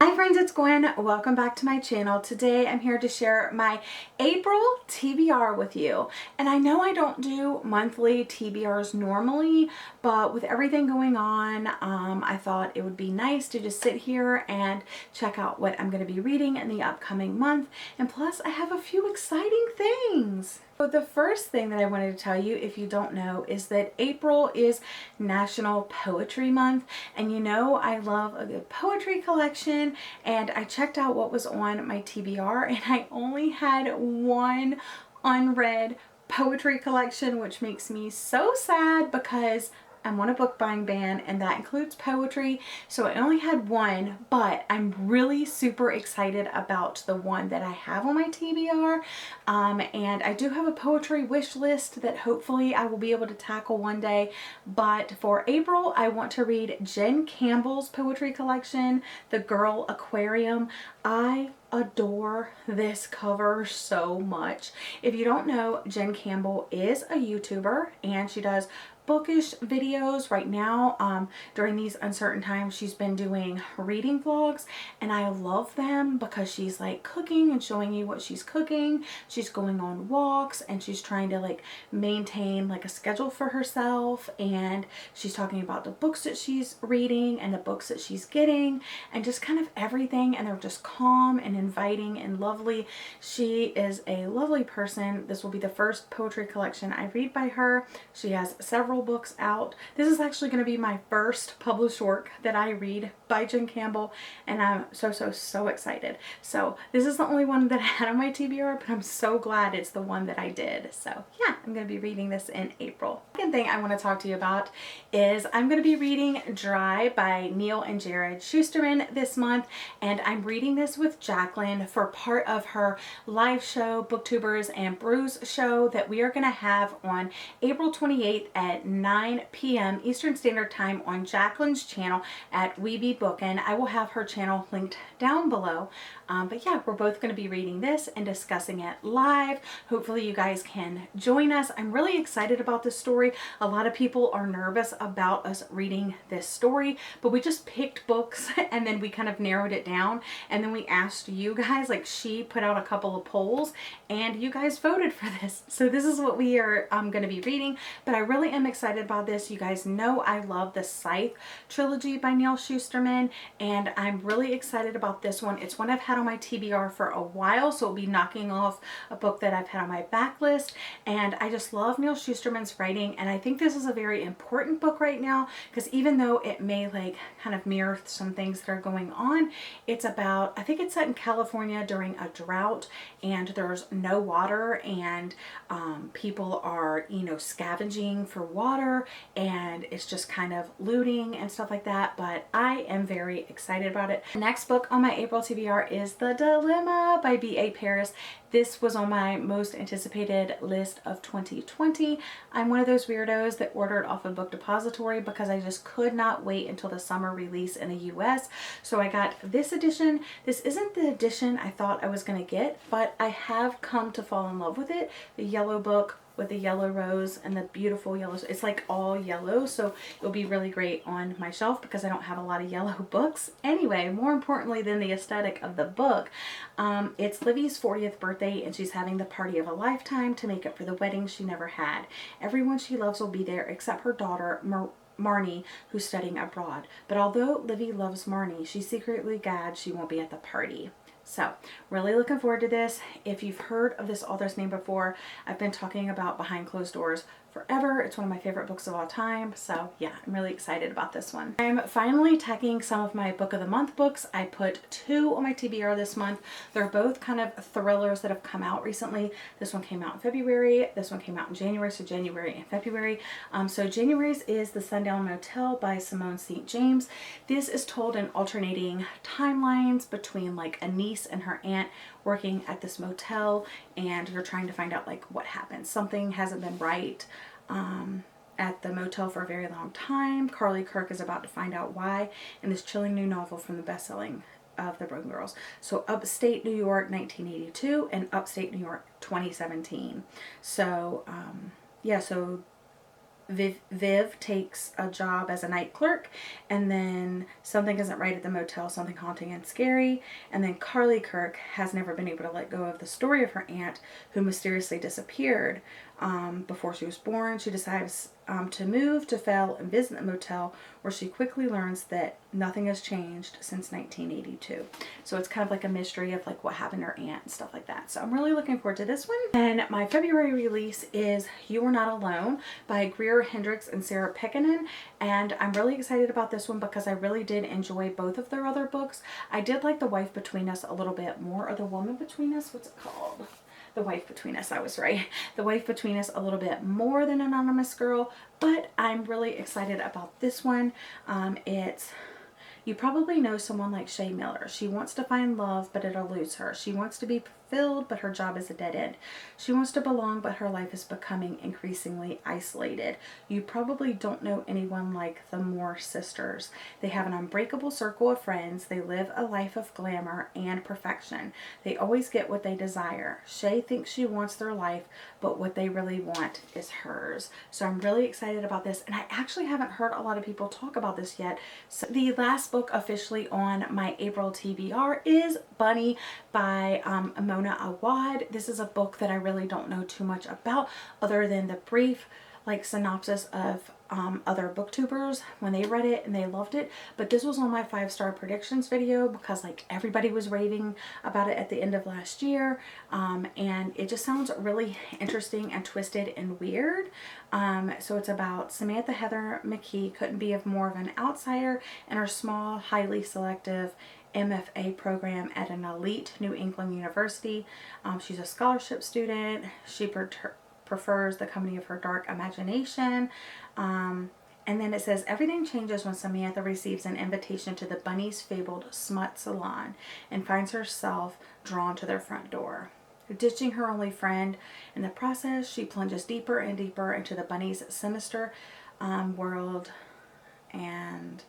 Hi friends, it's Gwen. Welcome back to my channel. Today I'm here to share my April TBR with you. And I know I don't do monthly TBRs normally, but with everything going on, I thought it would be nice to just sit here and check out what I'm going to be reading in the upcoming month. And plus I have a few exciting things. So the first thing that I wanted to tell you, if you don't know, is that April is National Poetry Month. And you know I love a good poetry collection, and I checked out what was on my TBR and I only had one unread poetry collection, which makes me so sad because I'm on a book buying ban and that includes poetry. So I only had one, but I'm really super excited about the one that I have on my TBR. And I do have a poetry wish list that hopefully I will be able to tackle one day. But for April, I want to read Jen Campbell's poetry collection, The Girl Aquarium. I adore this cover so much. If you don't know, Jen Campbell is a YouTuber and she does bookish videos right now. During these uncertain times, she's been doing reading vlogs, and I love them because she's like cooking and showing you what she's cooking. She's going on walks and she's trying to like maintain like a schedule for herself, and she's talking about the books that she's reading and the books that she's getting and just kind of everything, and they're just calm and inviting and lovely. She is a lovely person. This will be the first poetry collection I read by her. She has several books out. This is actually going to be my first published work that I read by Jen Campbell, and I'm so excited. So this is the only one that I had on my TBR, but I'm so glad it's the one that I did. So yeah, I'm going to be reading this in April. Second thing I want to talk to you about is I'm going to be reading Dry by Neil and Jared Schusterman this month, and I'm reading this with Jacqueline for part of her live show, Booktubers and Brews show, that we are going to have on April 28th at 9 p.m. Eastern Standard Time on Jacqueline's channel at Weeby Bookin'. I will have her channel linked down below. But yeah, we're both going to be reading this and discussing it live. Hopefully you guys can join us. I'm really excited about this story. A lot of people are nervous about us reading this story, but we just picked books and then we kind of narrowed it down, and then we asked you guys, like she put out a couple of polls and you guys voted for this. So this is what we are going to be reading, but I really am excited about this. You guys know I love the Scythe trilogy by Neil Schusterman, and I'm really excited about this one. It's one I've had on my TBR for a while, so it'll be knocking off a book that I've had on my backlist. And I just love Neil Schusterman's writing, and I think this is a very important book right now because even though it may like kind of mirror some things that are going on, it's about, I think it's set in California during a drought and there's no water, and people are, you know, scavenging for water, and it's just kind of looting and stuff like that. But I am very excited about it. The next book on my April TBR is The Dilemma by B.A. Paris. This was on my most anticipated list of 2020. I'm one of those weirdos that ordered off a book depository because I just could not wait until the summer release in the US. So I got this edition. This isn't the edition I thought I was going to get, but I have come to fall in love with it. The yellow book with the yellow rose and the beautiful yellow. It's like all yellow, so it'll be really great on my shelf because I don't have a lot of yellow books. Anyway, more importantly than the aesthetic of the book, it's Livy's 40th birthday and she's having the party of a lifetime to make up for the wedding she never had. Everyone she loves will be there except her daughter, Marnie, who's studying abroad. But although Livy loves Marnie, she's secretly glad she won't be at the party. So really looking forward to this. If you've heard of this author's name before, I've been talking about Behind Closed Doors forever. It's one of my favorite books of all time. So yeah, I'm really excited about this one. I'm finally tagging some of my book of the month books. I put 2 on my TBR this month. They're both kind of thrillers that have come out recently. This one came out in February. This one came out in January. So January and February. So January's is The Sundown Motel by Simone St. James. This is told in alternating timelines between like a niece and her aunt working at this motel, and you're trying to find out like what happened. Something hasn't been right at the motel for a very long time. Carly Kirk is about to find out why in this chilling new novel from the best-selling of the Broken Girls. So Upstate New York 1982 and Upstate New York 2017. So yeah, so Viv takes a job as a night clerk, and then something isn't right at the motel, something haunting and scary, and then Carly Kirk has never been able to let go of the story of her aunt who mysteriously disappeared before she was born. She decides to move to Fell and visit the motel, where she quickly learns that nothing has changed since 1982. So it's kind of like a mystery of like what happened to her aunt and stuff like that. So I'm really looking forward to this one. And my February release is You Are Not Alone by Greer Hendricks and Sarah Pekkanen. And I'm really excited about this one because I really did enjoy both of their other books. I did like The Wife Between Us a little bit more, or The Woman Between Us, what's it called? The Wife Between Us, I was right. The Wife Between Us a little bit more than Anonymous Girl, but I'm really excited about this one. You probably know someone like Shay Miller. She wants to find love, but it'll lose her. She wants to be fulfilled, but her job is a dead end. She wants to belong, but her life is becoming increasingly isolated. You probably don't know anyone like the Moore sisters. They have an unbreakable circle of friends. They live a life of glamour and perfection. They always get what they desire. Shay thinks she wants their life, but what they really want is hers. So I'm really excited about this, and I actually haven't heard a lot of people talk about this yet. So the last book officially on my April TBR is Bunny by Mona Awad. This is a book that I really don't know too much about other than the brief like synopsis of other booktubers when they read it and they loved it. But this was on my 5-star predictions video because like everybody was raving about it at the end of last year, and it just sounds really interesting and twisted and weird. So it's about Samantha Heather McKee couldn't be more of an outsider in her small, highly selective MFA program at an elite New England university. She's a scholarship student. She prefers the company of her dark imagination. And then it says, everything changes when Samantha receives an invitation to the Bunny's fabled smut salon and finds herself drawn to their front door. Ditching her only friend. In the process, she plunges deeper and deeper into the Bunny's sinister world and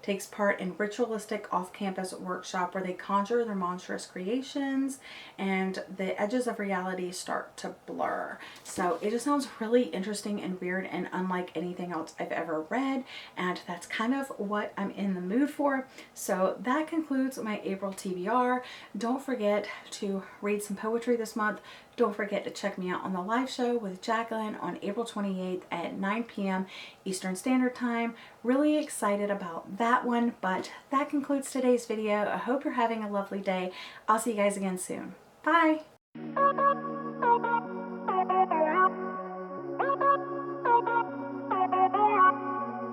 takes part in ritualistic off-campus workshop where they conjure their monstrous creations and the edges of reality start to blur. So it just sounds really interesting and weird and unlike anything else I've ever read, and that's kind of what I'm in the mood for. So that concludes my April TBR. Don't forget to read some poetry this month. Don't forget to check me out on the live show with Jacqueline on April 28th at 9 p.m. Eastern Standard Time. Really excited about that one, but that concludes today's video. I hope you're having a lovely day. I'll see you guys again soon. Bye!